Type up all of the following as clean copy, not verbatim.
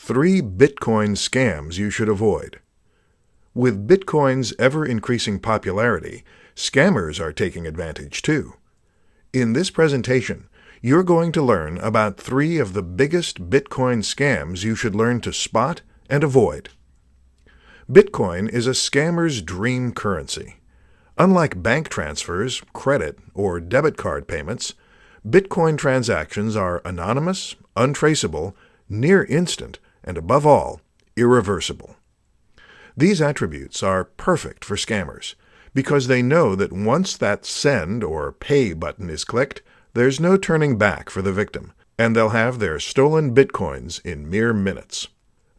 3 Bitcoin scams you should avoid. With Bitcoin's ever-increasing popularity, scammers are taking advantage too. In this presentation, you're going to learn about 3 of the biggest Bitcoin scams you should learn to spot and avoid. Bitcoin is a scammer's dream currency. Unlike bank transfers, credit, or debit card payments, Bitcoin transactions are anonymous, untraceable, near instant, and above all, irreversible. These attributes are perfect for scammers because they know that once that send or pay button is clicked, there's no turning back for the victim, and they'll have their stolen Bitcoins in mere minutes.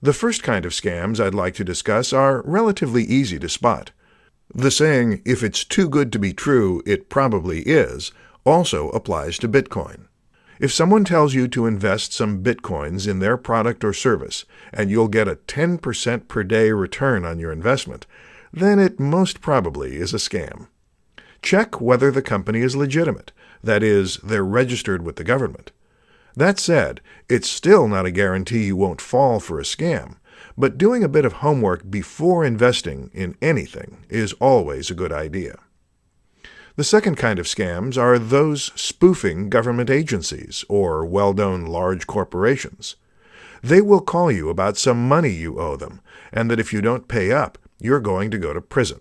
The first kind of scams I'd like to discuss are relatively easy to spot. The saying, "If it's too good to be true, it probably is," also applies to Bitcoin. If someone tells you to invest some Bitcoins in their product or service, and you'll get a 10% per day return on your investment, then it most probably is a scam. Check whether the company is legitimate, that is, they're registered with the government. That said, it's still not a guarantee you won't fall for a scam, but doing a bit of homework before investing in anything is always a good idea. The second kind of scams are those spoofing government agencies or well-known large corporations. They will call you about some money you owe them, and that if you don't pay up, you're going to go to prison.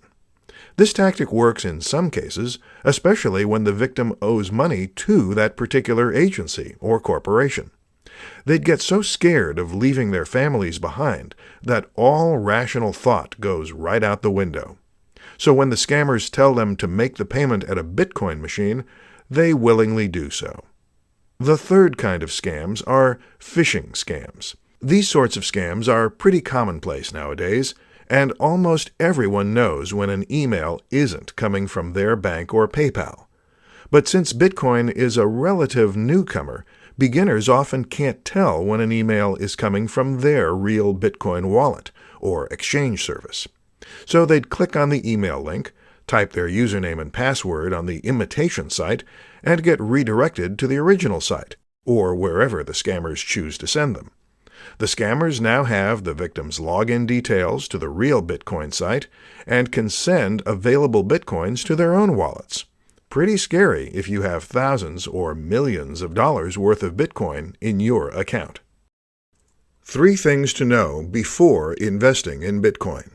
This tactic works in some cases, especially when the victim owes money to that particular agency or corporation. They'd get so scared of leaving their families behind that all rational thought goes right out the window. So when the scammers tell them to make the payment at a Bitcoin machine, they willingly do so. The third kind of scams are phishing scams. These sorts of scams are pretty commonplace nowadays, and almost everyone knows when an email isn't coming from their bank or PayPal. But since Bitcoin is a relative newcomer, beginners often can't tell when an email is coming from their real Bitcoin wallet or exchange service. So they'd click on the email link, type their username and password on the imitation site, and get redirected to the original site, or wherever the scammers choose to send them. The scammers now have the victim's login details to the real Bitcoin site and can send available Bitcoins to their own wallets. Pretty scary if you have thousands or millions of dollars worth of Bitcoin in your account. 3 things to know before investing in Bitcoin.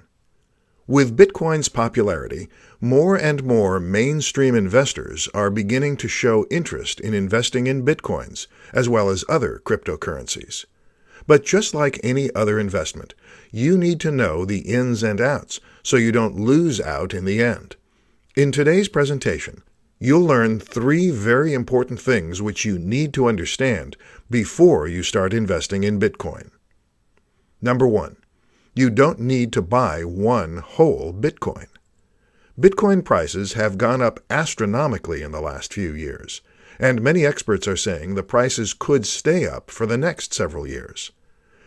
With Bitcoin's popularity, more and more mainstream investors are beginning to show interest in investing in Bitcoins, as well as other cryptocurrencies. But just like any other investment, you need to know the ins and outs so you don't lose out in the end. In today's presentation, you'll learn 3 very important things which you need to understand before you start investing in Bitcoin. Number 1. You don't need to buy one whole Bitcoin. Bitcoin prices have gone up astronomically in the last few years, and many experts are saying the prices could stay up for the next several years.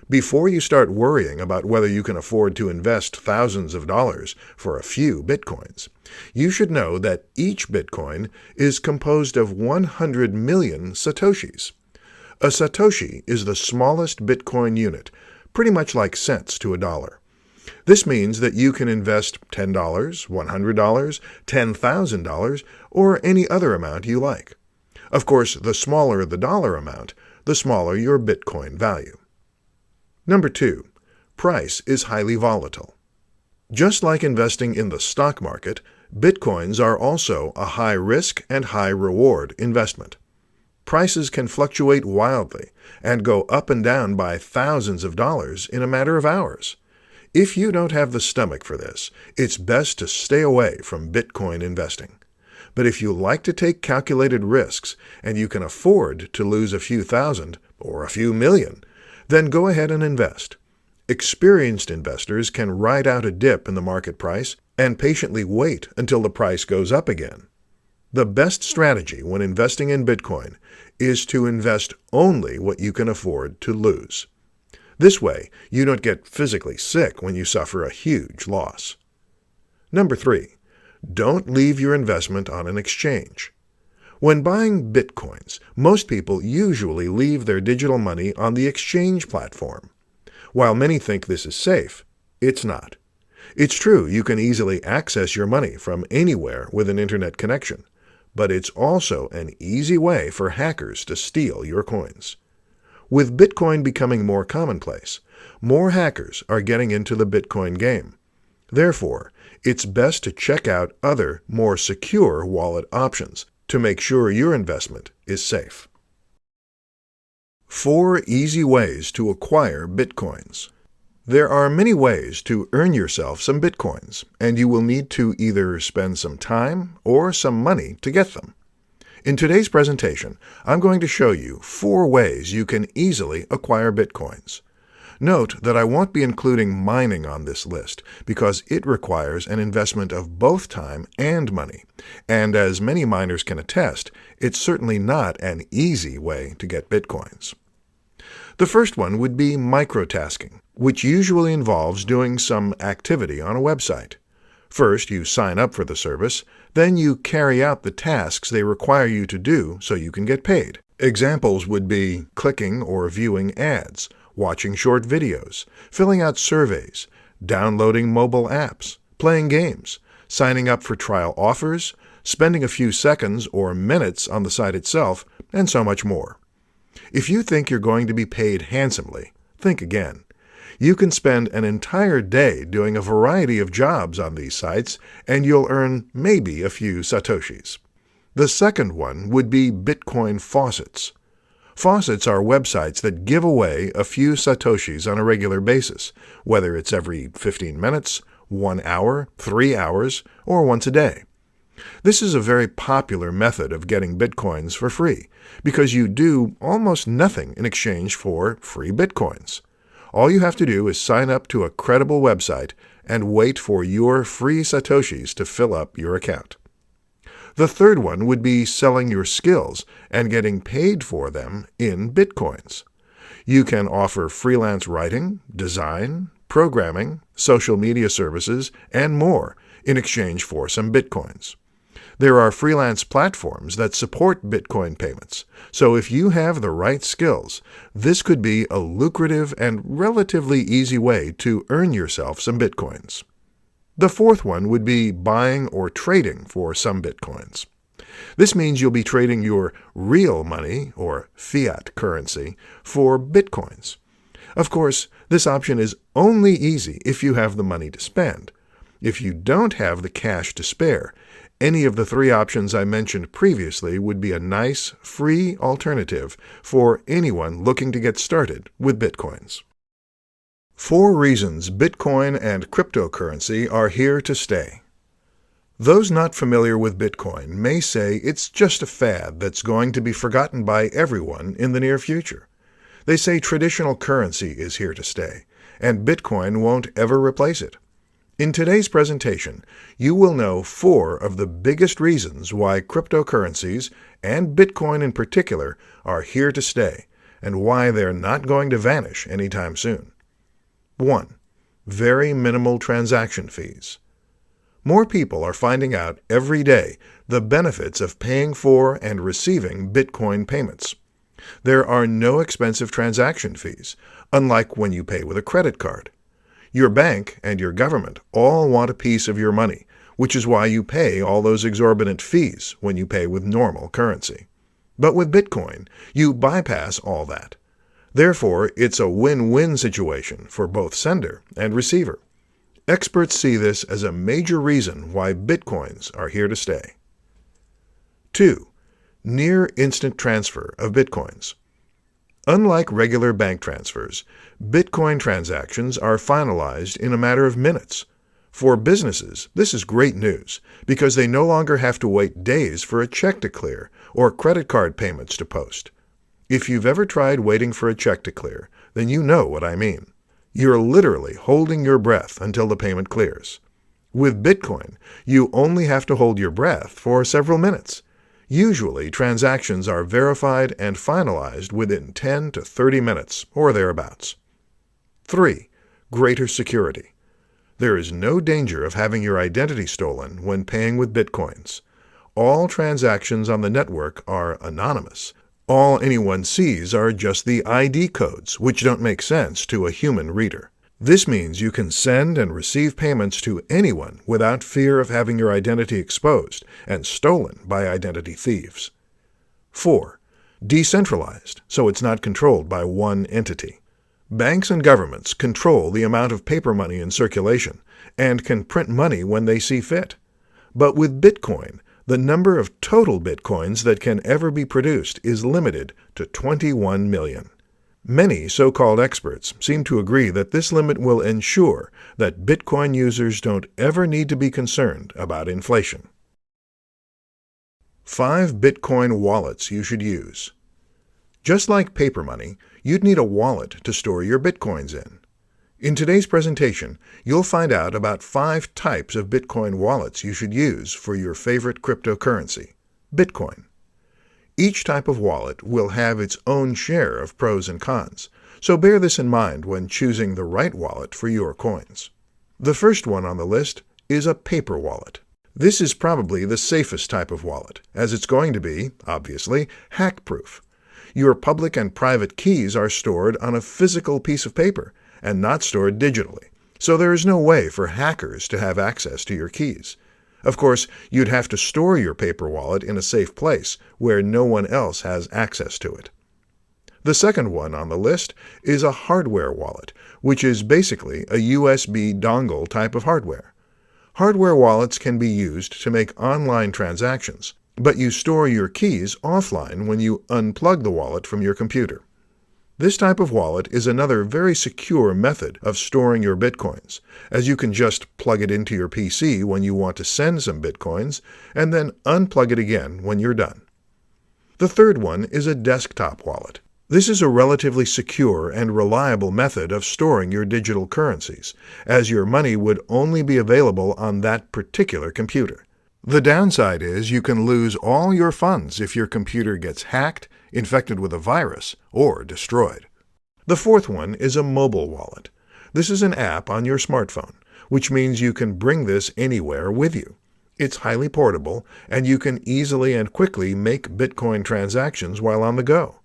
Before you start worrying about whether you can afford to invest thousands of dollars for a few Bitcoins, you should know that each Bitcoin is composed of 100 million Satoshis. A Satoshi is the smallest Bitcoin unit, pretty much like cents to a dollar. This means that you can invest $10, $100, $10,000, or any other amount you like. Of course, the smaller the dollar amount, the smaller your Bitcoin value. Number 2. Price is highly volatile. Just like investing in the stock market, Bitcoins are also a high-risk and high-reward investment. Prices can fluctuate wildly and go up and down by thousands of dollars in a matter of hours. If you don't have the stomach for this, it's best to stay away from Bitcoin investing. But if you like to take calculated risks and you can afford to lose a few thousand or a few million, then go ahead and invest. Experienced investors can ride out a dip in the market price and patiently wait until the price goes up again. The best strategy when investing in Bitcoin is to invest only what you can afford to lose. This way, you don't get physically sick when you suffer a huge loss. Number 3. Don't leave your investment on an exchange. When buying Bitcoins, most people usually leave their digital money on the exchange platform. While many think this is safe, it's not. It's true you can easily access your money from anywhere with an internet connection, but it's also an easy way for hackers to steal your coins. With Bitcoin becoming more commonplace, more hackers are getting into the Bitcoin game. Therefore, it's best to check out other, more secure wallet options to make sure your investment is safe. 4 easy ways to acquire Bitcoins. There are many ways to earn yourself some Bitcoins, and you will need to either spend some time or some money to get them. In today's presentation, I'm going to show you 4 ways you can easily acquire Bitcoins. Note that I won't be including mining on this list because it requires an investment of both time and money, and as many miners can attest, it's certainly not an easy way to get Bitcoins. The first one would be microtasking, which usually involves doing some activity on a website. First, you sign up for the service, then you carry out the tasks they require you to do so you can get paid. Examples would be clicking or viewing ads, watching short videos, filling out surveys, downloading mobile apps, playing games, signing up for trial offers, spending a few seconds or minutes on the site itself, and so much more. If you think you're going to be paid handsomely, think again. You can spend an entire day doing a variety of jobs on these sites, and you'll earn maybe a few satoshis. The second one would be Bitcoin faucets. Faucets are websites that give away a few satoshis on a regular basis, whether it's every 15 minutes, 1 hour, 3 hours, or once a day. This is a very popular method of getting Bitcoins for free, because you do almost nothing in exchange for free Bitcoins. All you have to do is sign up to a credible website and wait for your free satoshis to fill up your account. The third one would be selling your skills and getting paid for them in Bitcoins. You can offer freelance writing, design, programming, social media services, and more in exchange for some Bitcoins. There are freelance platforms that support Bitcoin payments, so if you have the right skills, this could be a lucrative and relatively easy way to earn yourself some Bitcoins. The fourth one would be buying or trading for some Bitcoins. This means you'll be trading your real money, or fiat currency, for Bitcoins. Of course, this option is only easy if you have the money to spend. If you don't have the cash to spare, any of the 3 options I mentioned previously would be a nice, free alternative for anyone looking to get started with Bitcoins. 4 reasons Bitcoin and cryptocurrency are here to stay. Those not familiar with Bitcoin may say it's just a fad that's going to be forgotten by everyone in the near future. They say traditional currency is here to stay, and Bitcoin won't ever replace it. In today's presentation, you will know 4 of the biggest reasons why cryptocurrencies, and Bitcoin in particular, are here to stay, and why they're not going to vanish anytime soon. 1. Very minimal transaction fees. More people are finding out every day the benefits of paying for and receiving Bitcoin payments. There are no expensive transaction fees, unlike when you pay with a credit card. Your bank and your government all want a piece of your money, which is why you pay all those exorbitant fees when you pay with normal currency. But with Bitcoin, you bypass all that. Therefore, it's a win-win situation for both sender and receiver. Experts see this as a major reason why Bitcoins are here to stay. 2. Near instant transfer of Bitcoins. Unlike regular bank transfers, Bitcoin transactions are finalized in a matter of minutes. For businesses, this is great news because they no longer have to wait days for a check to clear or credit card payments to post. If you've ever tried waiting for a check to clear, then you know what I mean. You're literally holding your breath until the payment clears. With Bitcoin, you only have to hold your breath for several minutes. Usually, transactions are verified and finalized within 10 to 30 minutes, or thereabouts. 3. Greater security. There is no danger of having your identity stolen when paying with Bitcoins. All transactions on the network are anonymous. All anyone sees are just the ID codes, which don't make sense to a human reader. This means you can send and receive payments to anyone without fear of having your identity exposed and stolen by identity thieves. 4. Decentralized, so it's not controlled by one entity. Banks and governments control the amount of paper money in circulation and can print money when they see fit. But with Bitcoin, the number of total Bitcoins that can ever be produced is limited to 21 million. Many so-called experts seem to agree that this limit will ensure that Bitcoin users don't ever need to be concerned about inflation. 5 Bitcoin wallets you should use. Just like paper money, you'd need a wallet to store your Bitcoins in. In today's presentation, you'll find out about 5 types of Bitcoin wallets you should use for your favorite cryptocurrency, Bitcoin. Each type of wallet will have its own share of pros and cons, so bear this in mind when choosing the right wallet for your coins. The first one on the list is a paper wallet. This is probably the safest type of wallet, as it's going to be, obviously, hack-proof. Your public and private keys are stored on a physical piece of paper and not stored digitally, so there is no way for hackers to have access to your keys. Of course, you'd have to store your paper wallet in a safe place where no one else has access to it. The second one on the list is a hardware wallet, which is basically a USB dongle type of hardware. Hardware wallets can be used to make online transactions, but you store your keys offline when you unplug the wallet from your computer. This type of wallet is another very secure method of storing your Bitcoins, as you can just plug it into your PC when you want to send some Bitcoins, and then unplug it again when you're done. The third one is a desktop wallet. This is a relatively secure and reliable method of storing your digital currencies, as your money would only be available on that particular computer. The downside is you can lose all your funds if your computer gets hacked, infected with a virus, or destroyed. The fourth one is a mobile wallet. This is an app on your smartphone, which means you can bring this anywhere with you. It's highly portable, and you can easily and quickly make Bitcoin transactions while on the go.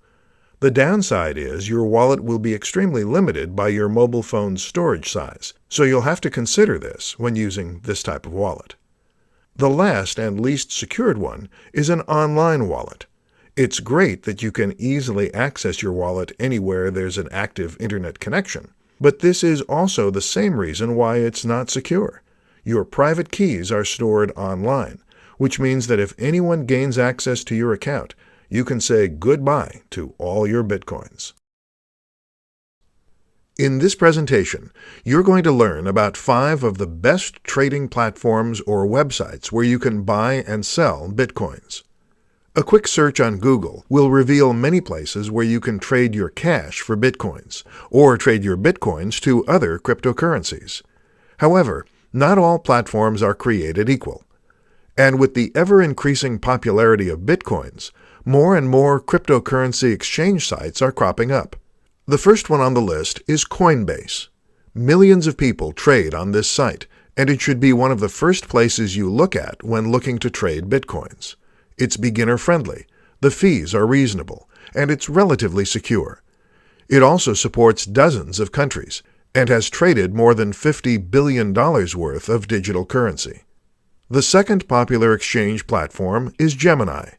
The downside is your wallet will be extremely limited by your mobile phone's storage size, so you'll have to consider this when using this type of wallet. The last and least secured one is an online wallet. It's great that you can easily access your wallet anywhere there's an active internet connection, but this is also the same reason why it's not secure. Your private keys are stored online, which means that if anyone gains access to your account, you can say goodbye to all your Bitcoins. In this presentation, you're going to learn about 5 of the best trading platforms or websites where you can buy and sell Bitcoins. A quick search on Google will reveal many places where you can trade your cash for Bitcoins, or trade your Bitcoins to other cryptocurrencies. However, not all platforms are created equal. And with the ever-increasing popularity of Bitcoins, more and more cryptocurrency exchange sites are cropping up. The first one on the list is Coinbase. Millions of people trade on this site, and it should be one of the first places you look at when looking to trade Bitcoins. It's beginner-friendly, the fees are reasonable, and it's relatively secure. It also supports dozens of countries, and has traded more than $50 billion worth of digital currency. The second popular exchange platform is Gemini.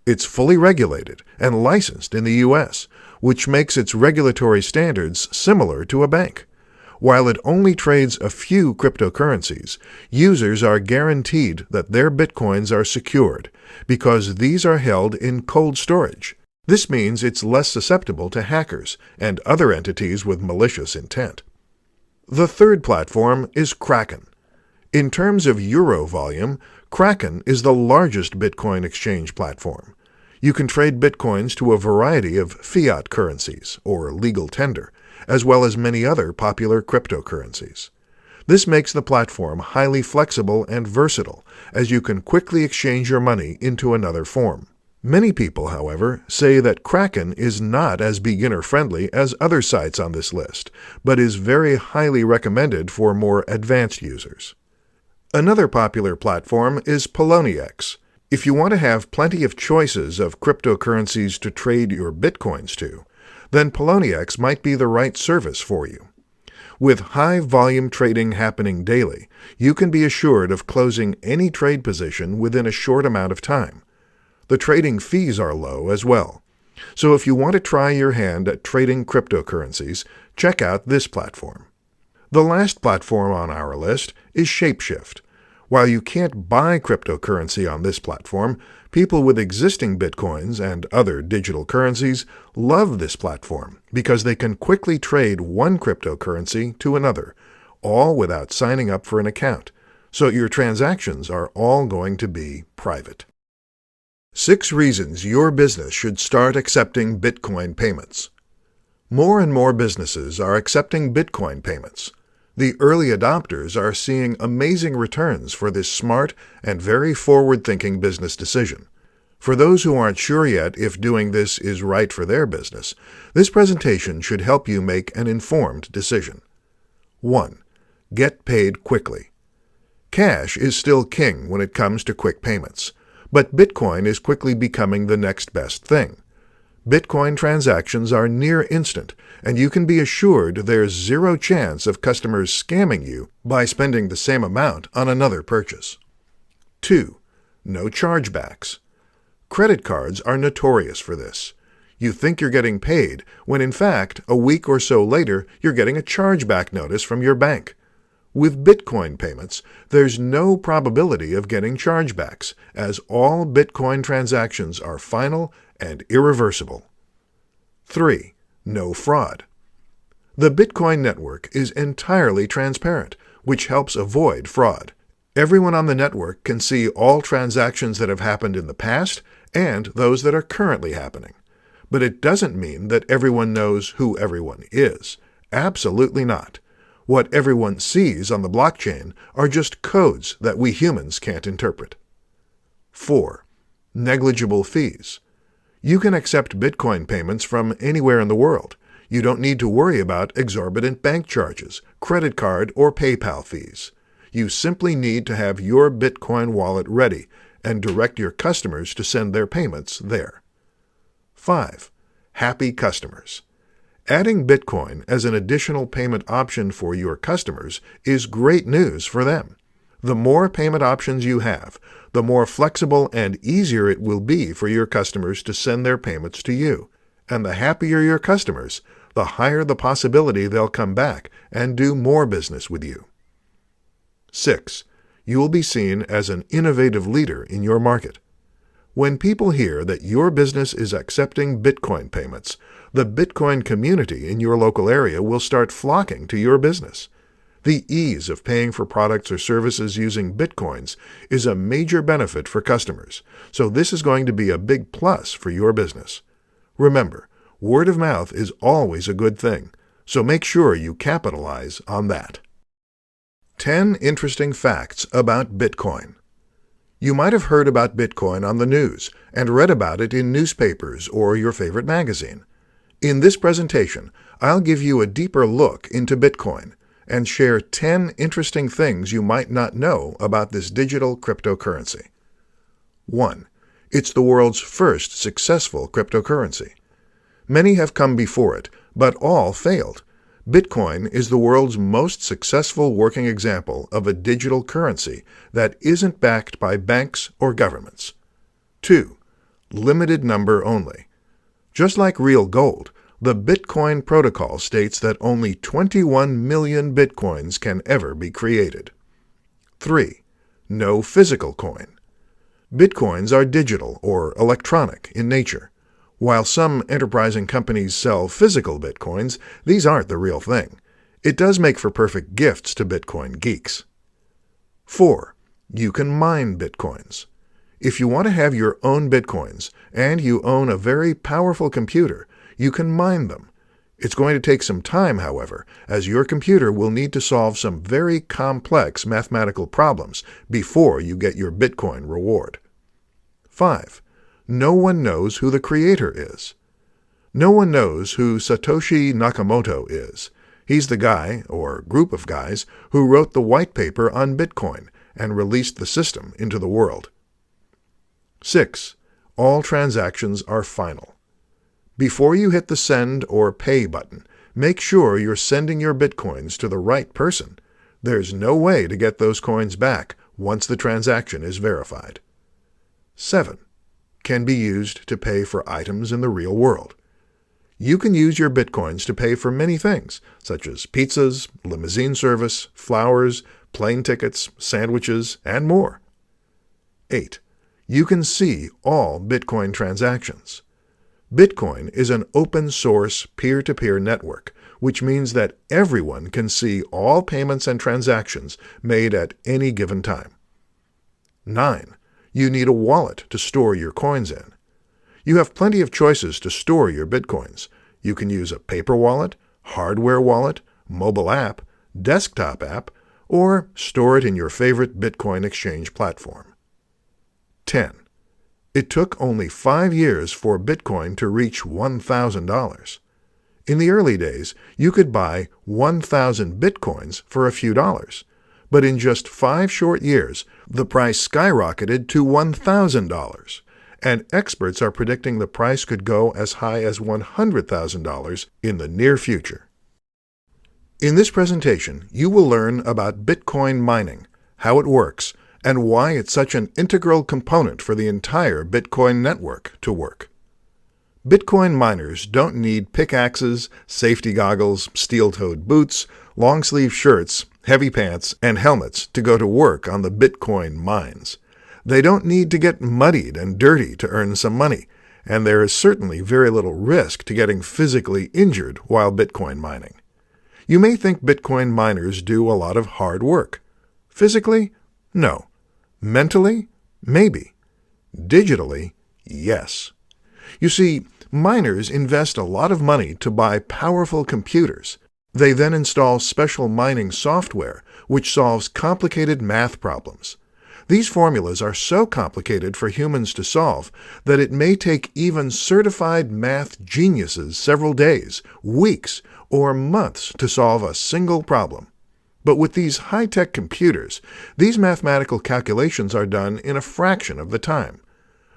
It's fully regulated and licensed in the U.S., which makes its regulatory standards similar to a bank. While it only trades a few cryptocurrencies, users are guaranteed that their Bitcoins are secured because these are held in cold storage. This means it's less susceptible to hackers and other entities with malicious intent. The third platform is Kraken. In terms of euro volume, Kraken is the largest Bitcoin exchange platform. You can trade Bitcoins to a variety of fiat currencies, or legal tender, as well as many other popular cryptocurrencies. This makes the platform highly flexible and versatile, as you can quickly exchange your money into another form. Many people, however, say that Kraken is not as beginner-friendly as other sites on this list, but is very highly recommended for more advanced users. Another popular platform is Poloniex. If you want to have plenty of choices of cryptocurrencies to trade your Bitcoins to, then Poloniex might be the right service for you. With high-volume trading happening daily, you can be assured of closing any trade position within a short amount of time. The trading fees are low as well. So if you want to try your hand at trading cryptocurrencies, check out this platform. The last platform on our list is Shapeshift. While you can't buy cryptocurrency on this platform, people with existing Bitcoins and other digital currencies love this platform because they can quickly trade one cryptocurrency to another, all without signing up for an account. So your transactions are all going to be private. 6 reasons your business should start accepting Bitcoin payments. More and more businesses are accepting Bitcoin payments. The early adopters are seeing amazing returns for this smart and very forward-thinking business decision. For those who aren't sure yet if doing this is right for their business, this presentation should help you make an informed decision. 1. Get paid quickly. Cash is still king when it comes to quick payments, but Bitcoin is quickly becoming the next best thing. Bitcoin transactions are near instant, and you can be assured there's zero chance of customers scamming you by spending the same amount on another purchase. 2. No chargebacks. Credit cards are notorious for this. You think you're getting paid, when in fact, a week or so later, you're getting a chargeback notice from your bank. With Bitcoin payments, there's no probability of getting chargebacks, as all Bitcoin transactions are final and irreversible. 3. No fraud. The Bitcoin network is entirely transparent, which helps avoid fraud. Everyone on the network can see all transactions that have happened in the past and those that are currently happening. But it doesn't mean that everyone knows who everyone is. Absolutely not. What everyone sees on the blockchain are just codes that we humans can't interpret. 4. Negligible fees. You can accept Bitcoin payments from anywhere in the world. You don't need to worry about exorbitant bank charges, credit card, or PayPal fees. You simply need to have your Bitcoin wallet ready and direct your customers to send their payments there. 5. Happy customers. Adding Bitcoin as an additional payment option for your customers is great news for them. The more payment options you have, the more flexible and easier it will be for your customers to send their payments to you. And the happier your customers, the higher the possibility they'll come back and do more business with you. 6. You will be seen as an innovative leader in your market. When people hear that your business is accepting Bitcoin payments, the Bitcoin community in your local area will start flocking to your business. The ease of paying for products or services using Bitcoins is a major benefit for customers, so this is going to be a big plus for your business. Remember, word of mouth is always a good thing, so make sure you capitalize on that. 10 interesting facts about Bitcoin. You might have heard about Bitcoin on the news and read about it in newspapers or your favorite magazine. In this presentation, I'll give you a deeper look into Bitcoin and share 10 interesting things you might not know about this digital cryptocurrency. 1. It's the world's first successful cryptocurrency. Many have come before it, but all failed. Bitcoin is the world's most successful working example of a digital currency that isn't backed by banks or governments. 2. Limited number only. Just like real gold, the Bitcoin protocol states that only 21 million Bitcoins can ever be created. 3. No physical coin. Bitcoins are digital or electronic in nature. While some enterprising companies sell physical Bitcoins, these aren't the real thing. It does make for perfect gifts to Bitcoin geeks. 4. You can mine Bitcoins. If you want to have your own Bitcoins and you own a very powerful computer, you can mine them. It's going to take some time, however, as your computer will need to solve some very complex mathematical problems before you get your Bitcoin reward. 5. No one knows who the creator is. No one knows who Satoshi Nakamoto is. He's the guy, or group of guys, who wrote the white paper on Bitcoin and released the system into the world. 6. All transactions are final. Before you hit the send or pay button, make sure you're sending your Bitcoins to the right person. There's no way to get those coins back once the transaction is verified. 7. Can be used to pay for items in the real world. You can use your Bitcoins to pay for many things, such as pizzas, limousine service, flowers, plane tickets, sandwiches, and more. 8. You can see all Bitcoin transactions. Bitcoin is an open-source peer-to-peer network, which means that everyone can see all payments and transactions made at any given time. 9. You need a wallet to store your coins in. You have plenty of choices to store your Bitcoins. You can use a paper wallet, hardware wallet, mobile app, desktop app, or store it in your favorite Bitcoin exchange platform. 10. It took only 5 years for Bitcoin to reach $1,000. In the early days, you could buy 1,000 Bitcoins for a few dollars. But in just 5 short years, the price skyrocketed to $1,000, and experts are predicting the price could go as high as $100,000 in the near future. In this presentation, you will learn about Bitcoin mining, how it works, and why it's such an integral component for the entire Bitcoin network to work. Bitcoin miners don't need pickaxes, safety goggles, steel-toed boots, long-sleeve shirts, heavy pants, and helmets to go to work on the Bitcoin mines. They don't need to get muddied and dirty to earn some money, and there is certainly very little risk to getting physically injured while Bitcoin mining. You may think Bitcoin miners do a lot of hard work. Physically? No. Mentally? Maybe. Digitally? Yes. You see, miners invest a lot of money to buy powerful computers. They then install special mining software, which solves complicated math problems. These formulas are so complicated for humans to solve that it may take even certified math geniuses several days, weeks, or months to solve a single problem. But with these high-tech computers, these mathematical calculations are done in a fraction of the time.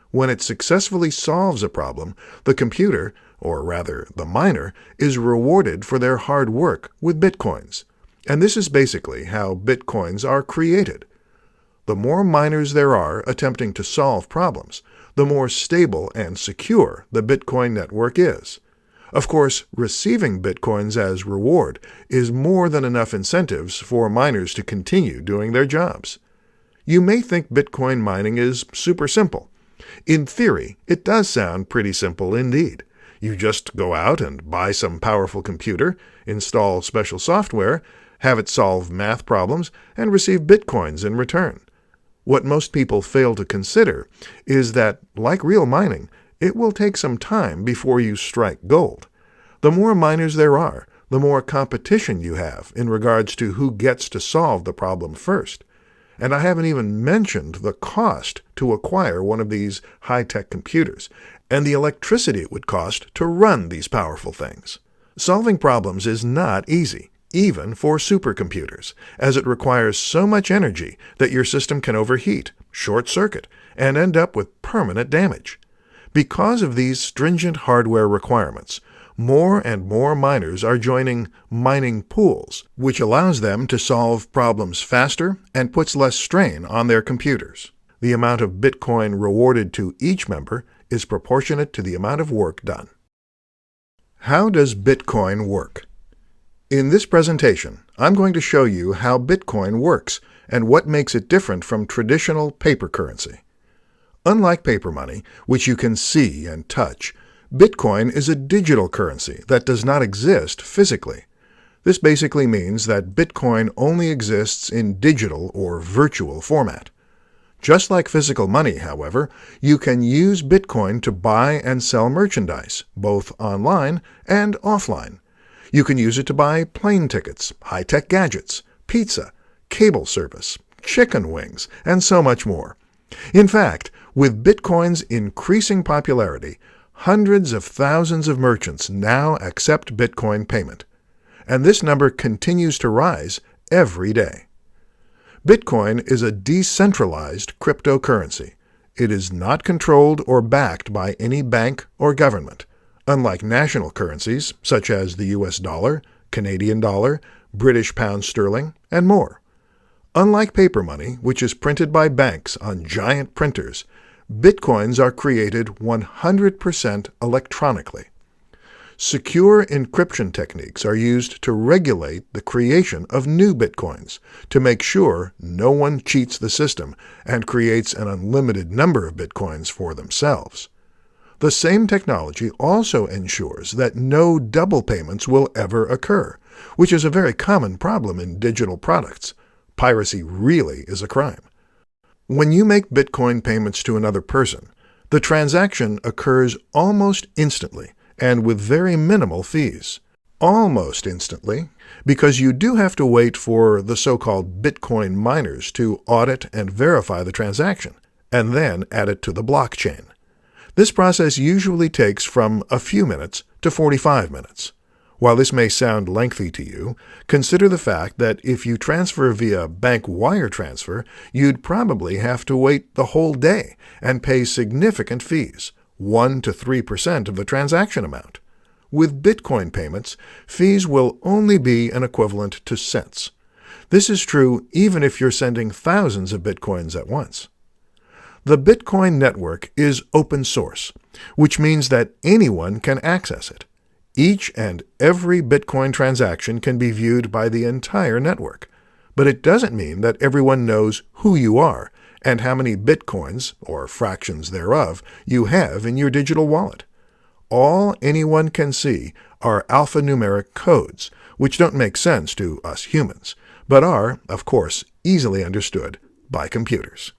When it successfully solves a problem, the computer, or rather the miner, is rewarded for their hard work with Bitcoins. And this is basically how Bitcoins are created. The more miners there are attempting to solve problems, the more stable and secure the Bitcoin network is. Of course, receiving Bitcoins as reward is more than enough incentives for miners to continue doing their jobs. You may think Bitcoin mining is super simple. In theory, it does sound pretty simple indeed. You just go out and buy some powerful computer, install special software, have it solve math problems, and receive Bitcoins in return. What most people fail to consider is that, like real mining, it will take some time before you strike gold. The more miners there are, the more competition you have in regards to who gets to solve the problem first. And I haven't even mentioned the cost to acquire one of these high-tech computers, and the electricity it would cost to run these powerful things. Solving problems is not easy, even for supercomputers, as it requires so much energy that your system can overheat, short-circuit, and end up with permanent damage. Because of these stringent hardware requirements, more and more miners are joining mining pools, which allows them to solve problems faster and puts less strain on their computers. The amount of Bitcoin rewarded to each member is proportionate to the amount of work done. How does Bitcoin work? In this presentation, I'm going to show you how Bitcoin works and what makes it different from traditional paper currency. Unlike paper money, which you can see and touch, Bitcoin is a digital currency that does not exist physically. This basically means that Bitcoin only exists in digital or virtual format. Just like physical money, however, you can use Bitcoin to buy and sell merchandise, both online and offline. You can use it to buy plane tickets, high-tech gadgets, pizza, cable service, chicken wings, and so much more. In fact, with Bitcoin's increasing popularity, hundreds of thousands of merchants now accept Bitcoin payment, and this number continues to rise every day. Bitcoin is a decentralized cryptocurrency. It is not controlled or backed by any bank or government, unlike national currencies such as the US dollar, Canadian dollar, British pound sterling, and more. Unlike paper money, which is printed by banks on giant printers, Bitcoins are created 100% electronically. Secure encryption techniques are used to regulate the creation of new Bitcoins to make sure no one cheats the system and creates an unlimited number of Bitcoins for themselves. The same technology also ensures that no double payments will ever occur, which is a very common problem in digital products. Piracy really is a crime. When you make Bitcoin payments to another person, the transaction occurs almost instantly and with very minimal fees. Almost instantly, because you do have to wait for the so-called Bitcoin miners to audit and verify the transaction, and then add it to the blockchain. This process usually takes from a few minutes to 45 minutes. While this may sound lengthy to you, consider the fact that if you transfer via bank wire transfer, you'd probably have to wait the whole day and pay significant fees, 1 to 3% of the transaction amount. With Bitcoin payments, fees will only be an equivalent to cents. This is true even if you're sending thousands of Bitcoins at once. The Bitcoin network is open source, which means that anyone can access it. Each and every Bitcoin transaction can be viewed by the entire network, but it doesn't mean that everyone knows who you are and how many Bitcoins, or fractions thereof, you have in your digital wallet. All anyone can see are alphanumeric codes, which don't make sense to us humans, but are, of course, easily understood by computers.